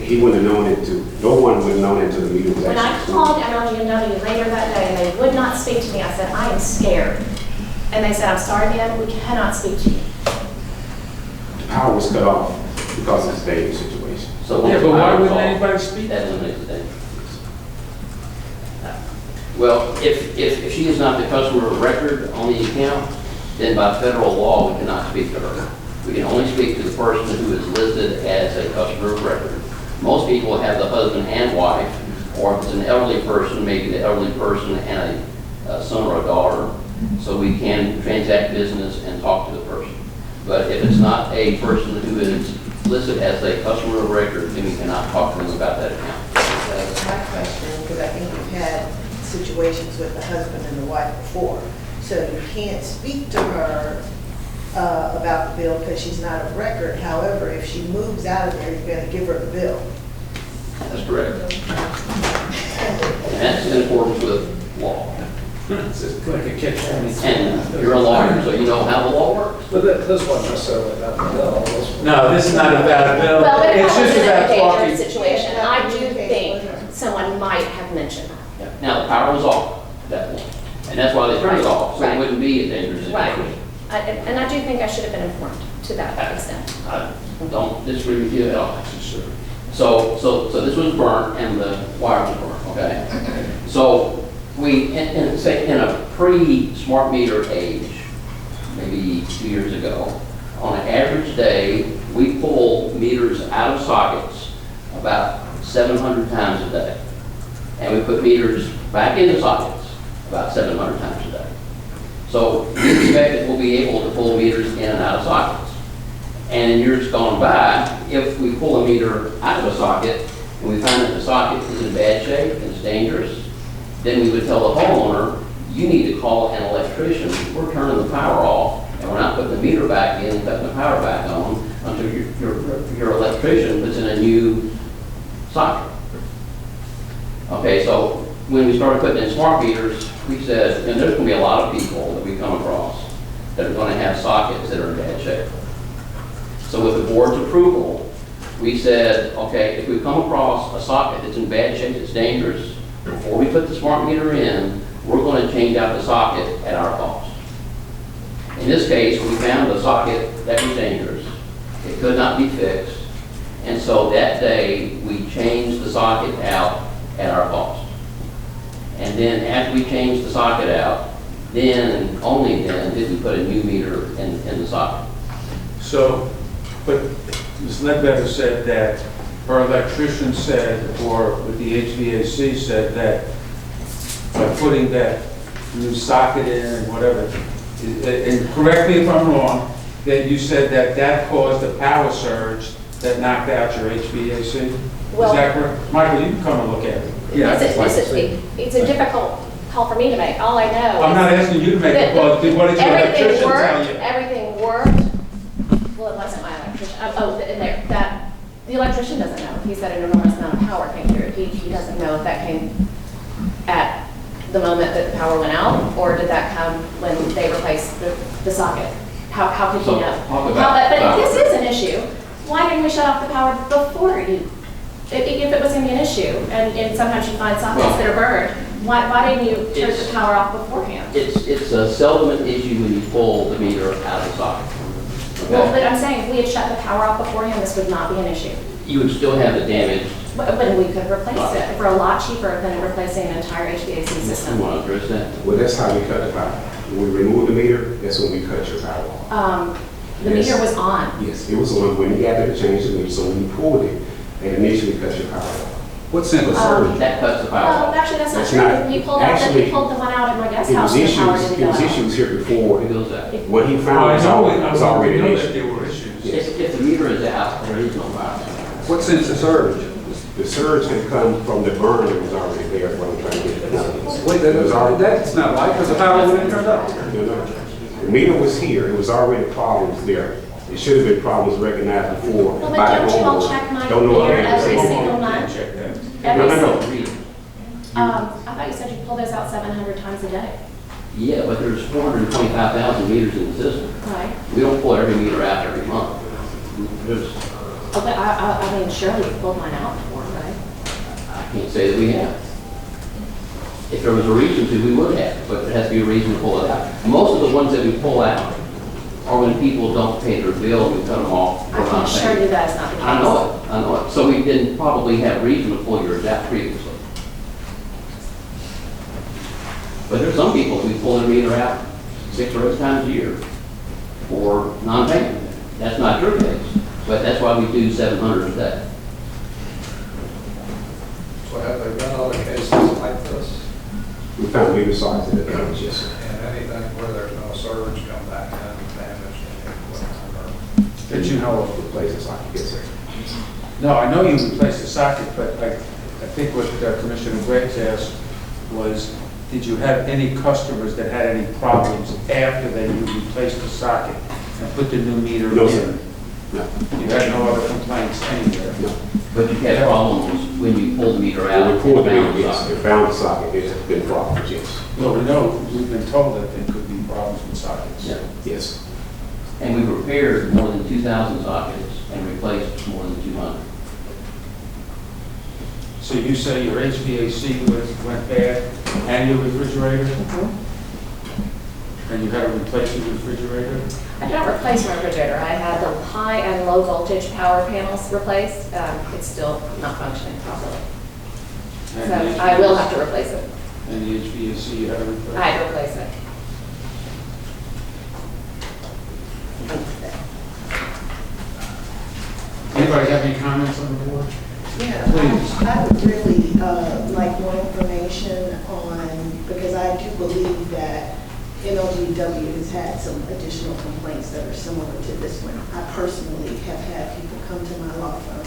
He wouldn't have known it to, no one would have known it to the meter was When I actually. called MLGW later that day, and they would not speak to me, I said, I am scared. And they said, I'm sorry, ma'am, we cannot speak to you. The power was cut off because of this dangerous situation. So Yeah, but why wouldn't call, anybody speak? that eliminates the danger. Well, if she is not the customer of record on the account, then by federal law, we cannot speak to her. We can only speak to the person who is listed as a customer of record. Most people have the husband and wife, or if it's an elderly person, maybe the elderly person and a son or a daughter, so we can transact business and talk to the person. But if it's not a person who is listed as a customer of record, then we cannot talk to them about that account. That was my question, because I think we've had situations with the husband and the wife before. So you can't speak to her about the bill because she's not a record. However, if she moves out of there, you're going to give her the bill. That's correct. And that's in accordance with law. It's like a catch-22. And you're a lawyer, so you know how the law works. But this wasn't necessarily about the bill. No, this is not about a bill. Well, but if It's I was just in a about dangerous talking. situation, I do think someone might have mentioned that. Now, the power was off at that point, and that's why they turned it off, so it Right. wouldn't be a dangerous Right. situation. And I do think I should have been informed to that extent. I don't disagree with you at all. So this was burnt and the wire was burnt, okay? So we, in a pre-smart meter age, maybe 2 years ago, on an average day, we pull meters out of sockets about 700 times a day. And we put meters back into sockets about 700 times a day. So we expect that we'll be able to pull meters in and out of sockets. And in years gone by, if we pull a meter out of a socket and we find that the socket is in bad shape and it's dangerous, then we would tell the homeowner, you need to call an electrician. We're turning the power off and we're not putting the meter back in and putting the power back on until your electrician puts in a new socket. Okay, so when we started putting in smart meters, we said, and there's going to be a lot of people that we come across that are going to have sockets that are in bad shape. So with the board's approval, we said, okay, if we come across a socket that's in bad shape, it's dangerous, before we put the smart meter in, we're going to change out the socket at our cost. In this case, we found a socket that was dangerous. It could not be fixed. And so that day, we changed the socket out at our cost. And then after we changed the socket out, then and only then did we put a new meter in the socket. So, but Ms. Ledbetter said that her electrician said, or with the HVAC said that by putting that new socket in and whatever, and correct me if I'm wrong, that you said that that caused a power surge that knocked out your HVAC? Well- Is that correct? Michael, you can come and look at it. Yeah, I'd like to see it. It's a difficult call for me to make. All I know I'm is not asking you to make the call. What did your electrician tell you? everything worked. Well, it wasn't my electrician. The electrician doesn't know. He said an enormous amount of power came through. He doesn't know if that came at the moment that the power went out, or did that come when they replaced the socket? How could So, he know? talk about But power. if this is an issue, why didn't we shut off the power before you? If it was going to be an issue, and sometimes you find sockets that are burned, why didn't you turn the power off beforehand? It's a seldom an issue when you pull the meter out of the socket. Okay? Well, but I'm saying if we had shut the power off beforehand, this would not be an issue. You would still have the damage. But we could replace it for a lot cheaper than replacing an entire HVAC You system. want to address that? Well, that's how we cut the power. When we remove the meter, that's when we cut your power off. The Yes. meter was on. Yes, it was on when you got there to change the meter, so when you pulled it, they initially cut your power off. What's in the surge? That cuts the power Well, off. actually, that's not That's true. not- You pulled actually, the one out in my guest It house, was and the power issues, didn't it go was out. issues here before. It goes out. What he Oh, found I was know, was already an that issue. there were issues. Yes. If the meter is out, there is no power. What's in the surge? The surge had come from the burn that was already there, what I'm trying to get at. Wait, that's not right, because the power wouldn't turn up. No, no. The meter was here, it was already problems there. It should have been problems recognized before Well, but by the don't you all homeowner. check my Don't know meter what every it is. single month? Check that. Every No, no, no. single- I thought you said you pull those out 700 times a day. Yeah, but there's 425,000 meters in the system. Right. We don't pull every meter out every month. There's Okay, I mean, surely you pulled mine out before, right? I can't say that we have. If there was a reason to, we would have, but there has to be a reason to pull it out. Most of the ones that we pull out are when people don't pay their bill, we cut them off. I can assure you that is not the case. I know it. So we didn't probably have reason to pull yours out previously. But there's some people, we pull their meter out 6 or 8 times a year for non-payment. That's not your case, but that's why we do 700 a day. So have they done other cases like this? We found meter sockets that are yes, sir. And anything where there's no surge come back and damage the equipment or? That you know of? Replace the socket, yes, sir. No, I know you replaced the socket, but I think what Commissioner Graves asked was, did you have any customers that had any problems after they replaced the socket and put the new meter in? No, sir. No, You had no other complaints anywhere? no. But you had problems when you pulled the meter out. When we pulled the and found meter, yes, socket. we found the socket, there's been problems, yes. Well, we know, we've been told that there could be problems with sockets. Yeah. Yes. And we repaired more than 2,000 sockets and replaced more than 200. So you say your HVAC went bad and your refrigerator? And you had to replace your refrigerator? I did not replace my refrigerator. I had the high and low voltage power panels replaced. It's still not functioning properly. So And the I will have to replace it. And the HVAC you had to replace? I had to replace it. Anybody have any comments on the board? Yeah, Please. I would really like more information on, because I do believe that MLGW has had some additional complaints that are similar to this one. I personally have had people come to my law firm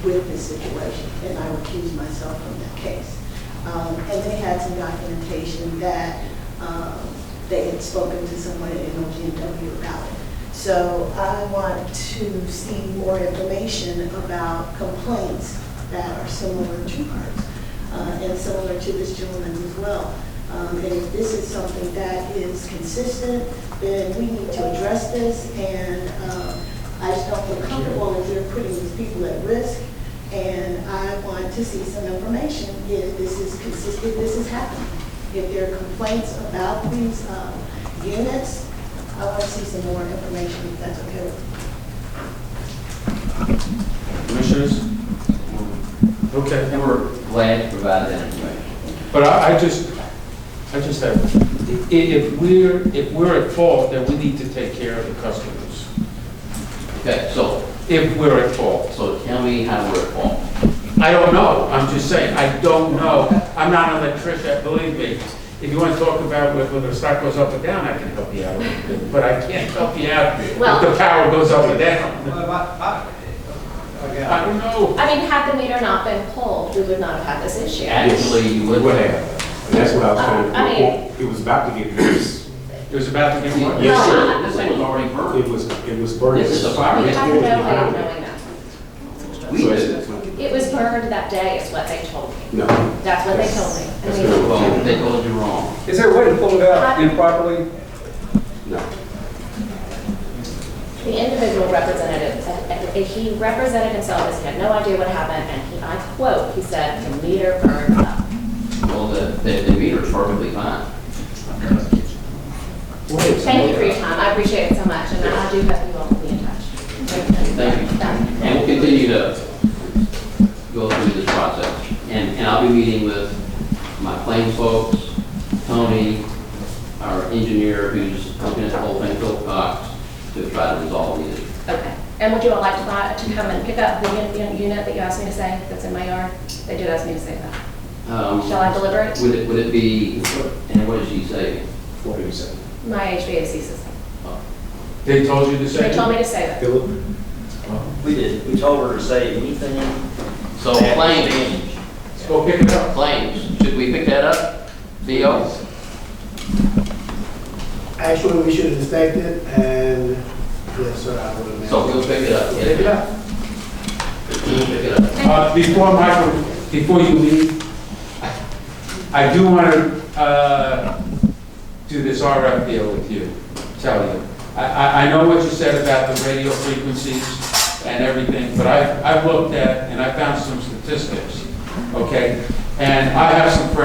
with this situation, and I recuse myself from that case. And they had some documentation that they had spoken to someone at MLGW about it. So I want to see more information about complaints that are similar to hers and similar to this gentleman's as well. And if this is something that is consistent, then we need to address this. And I just don't feel comfortable if we're putting these people at risk. And I want to see some information if this is consistent, if this is happening. If there are complaints about these units, I want to see some more information, if that's okay with you. Commissioners? Okay. And we're glad to provide that information. But I just have, if we're at fault, then we need to take care of the customers. Okay, so If we're at fault. tell me how we're at fault. I don't know. I'm just saying, I don't know. I'm not an electrician, believe me. If you want to talk about whether the stock goes up or down, I can help you out a little bit. But I can't help you out if Well- the power goes up or down. Again, I don't know. I mean, had the meter not been pulled, we would not have had this issue. Actually, you would What have. happened? And that's what I was trying to I mean- report. It was about to get worse. It was about to get what? Yes, No, sir. This thing was already burned. It was burning. This is a fire. We It's have no going way of behind knowing it. that. We So did. it's- It was burned that day, is what they told me. No. That's what they told me. I That's mean, good. Well, they told you wrong. Is there a way to pull it out improperly? No. the individual representative, he represented himself as he had no idea what happened, and I quote, he said, "The meter burned up." Well, the meter's perfectly fine. Thank you for your time. I appreciate it so much, and I do hope you all will be in touch. Thank you. Done. And we'll continue to go through this process. And I'll be meeting with my claims folks, Tony, our engineer who's looking at the whole thing, Phil Cox, to try to resolve the issue. Okay. And would you all like to come and pick up the unit that you asked me to say that's in my yard? They did ask me to say that. Shall I deliver it? Would it be, and what did she say? What did you say? My HVAC system. They told you to say? They told me to say that. Philip? We did. We told her to say anything. So claims, Let's go pick it up. claims, should we pick that up? Theo? Actually, we should inspect it, and yes, sir, I would have. So we'll pick it up. Pick it up. We'll pick it up. Before Michael, before you leave, I do want to do this RF deal with you, tell you. I know what you said about the radio frequencies, and everything, but I've looked at, and I found some statistics, okay? And I have some friends